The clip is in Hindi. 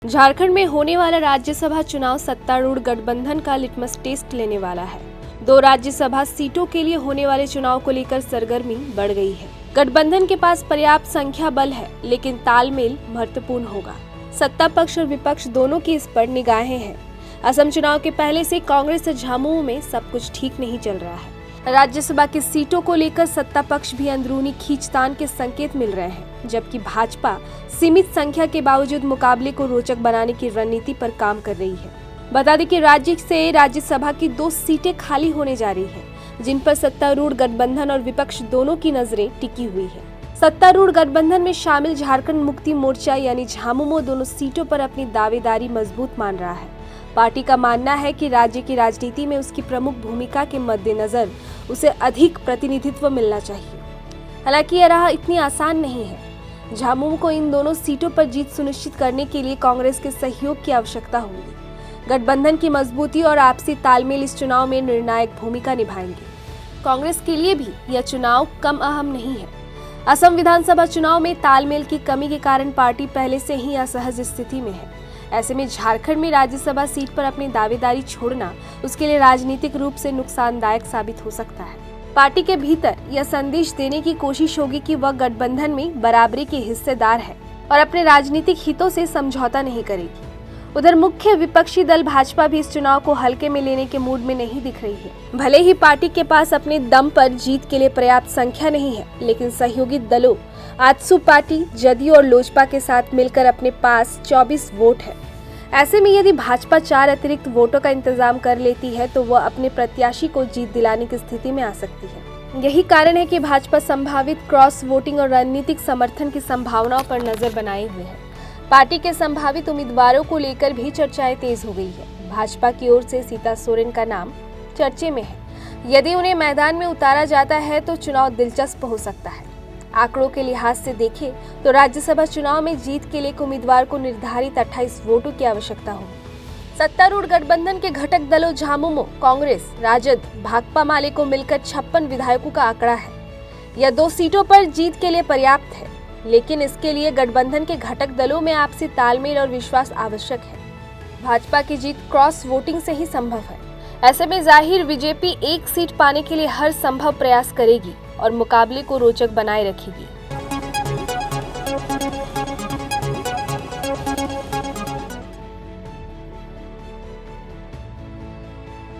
झारखंड में होने वाला राज्यसभा चुनाव सत्तारूढ़ गठबंधन का लिटमस टेस्ट लेने वाला है। 2 राज्यसभा सीटों के लिए होने वाले चुनाव को लेकर सरगर्मी बढ़ गई है। गठबंधन के पास पर्याप्त संख्या बल है, लेकिन तालमेल महत्वपूर्ण होगा। सत्ता पक्ष और विपक्ष दोनों की इस पर निगाहें हैं। असम चुनाव के पहले से कांग्रेस और झामुमो में सब कुछ ठीक नहीं चल रहा है। राज्यसभा की सीटों को लेकर सत्ता पक्ष भी अंदरूनी खींचतान के संकेत मिल रहे हैं, जबकि भाजपा सीमित संख्या के बावजूद मुकाबले को रोचक बनाने की रणनीति पर काम कर रही है। बता दें कि राज्य से राज्यसभा की 2 सीटें खाली होने जा रही हैं, जिन पर सत्तारूढ़ गठबंधन और विपक्ष दोनों की नजरें टिकी हुई है। सत्तारूढ़ गठबंधन में शामिल झारखंड मुक्ति मोर्चा यानी झामुमो दोनों सीटों पर अपनी दावेदारी मजबूत मान रहा है। पार्टी का मानना है कि राज्य की राजनीति में उसकी प्रमुख भूमिका के मद्देनजर उसे अधिक प्रतिनिधित्व मिलना चाहिए। हालांकि यह राह इतनी आसान नहीं है। झामुमो को इन दोनों सीटों पर जीत सुनिश्चित करने के लिए कांग्रेस के सहयोग की आवश्यकता होगी। गठबंधन की मजबूती और आपसी तालमेल इस चुनाव में निर्णायक भूमिका निभाएंगे। कांग्रेस के लिए भी यह चुनाव कम अहम नहीं है। असम विधानसभा चुनाव में तालमेल की कमी के कारण पार्टी पहले से ही असहज स्थिति में है। ऐसे में झारखंड में राज्यसभा सीट पर अपनी दावेदारी छोड़ना उसके लिए राजनीतिक रूप से नुकसानदायक साबित हो सकता है। पार्टी के भीतर यह संदेश देने की कोशिश होगी कि वह गठबंधन में बराबरी की हिस्सेदार है और अपने राजनीतिक हितों से समझौता नहीं करेगी। उधर मुख्य विपक्षी दल भाजपा भी इस चुनाव को हल्के में लेने के मूड में नहीं दिख रही है। भले ही पार्टी के पास अपने दम पर जीत के लिए पर्याप्त संख्या नहीं है, लेकिन सहयोगी दलों आजसू पार्टी, जदयू और लोजपा के साथ मिलकर अपने पास 24 वोट है। ऐसे में यदि भाजपा 4 अतिरिक्त वोटों का इंतजाम कर लेती है तो वह अपने प्रत्याशी को जीत दिलाने की स्थिति में आ सकती है। यही कारण है कि भाजपा संभावित क्रॉस वोटिंग और रणनीतिक समर्थन की संभावनाओं पर नजर बनाए हुए है। पार्टी के संभावित उम्मीदवारों को लेकर भी चर्चाएं तेज हो गई है। भाजपा की ओर से सीता सोरेन का नाम चर्चे में है। यदि उन्हें मैदान में उतारा जाता है तो चुनाव दिलचस्प हो सकता है। आंकड़ों के लिहाज से देखें तो राज्यसभा चुनाव में जीत के लिए उम्मीदवार को निर्धारित 28 वोटों की आवश्यकता होगी। सत्तारूढ़ गठबंधन के घटक दलों झामुमो, कांग्रेस, राजद, भाकपा माले को मिलकर 56 विधायकों का आंकड़ा है। यह 2 सीटों पर जीत के लिए पर्याप्त है, लेकिन इसके लिए गठबंधन के घटक दलों में आपसी तालमेल और विश्वास आवश्यक है। भाजपा की जीत क्रॉस वोटिंग से ही संभव है। ऐसे में जाहिर बीजेपी 1 सीट पाने के लिए हर संभव प्रयास करेगी और मुकाबले को रोचक बनाए रखेगी।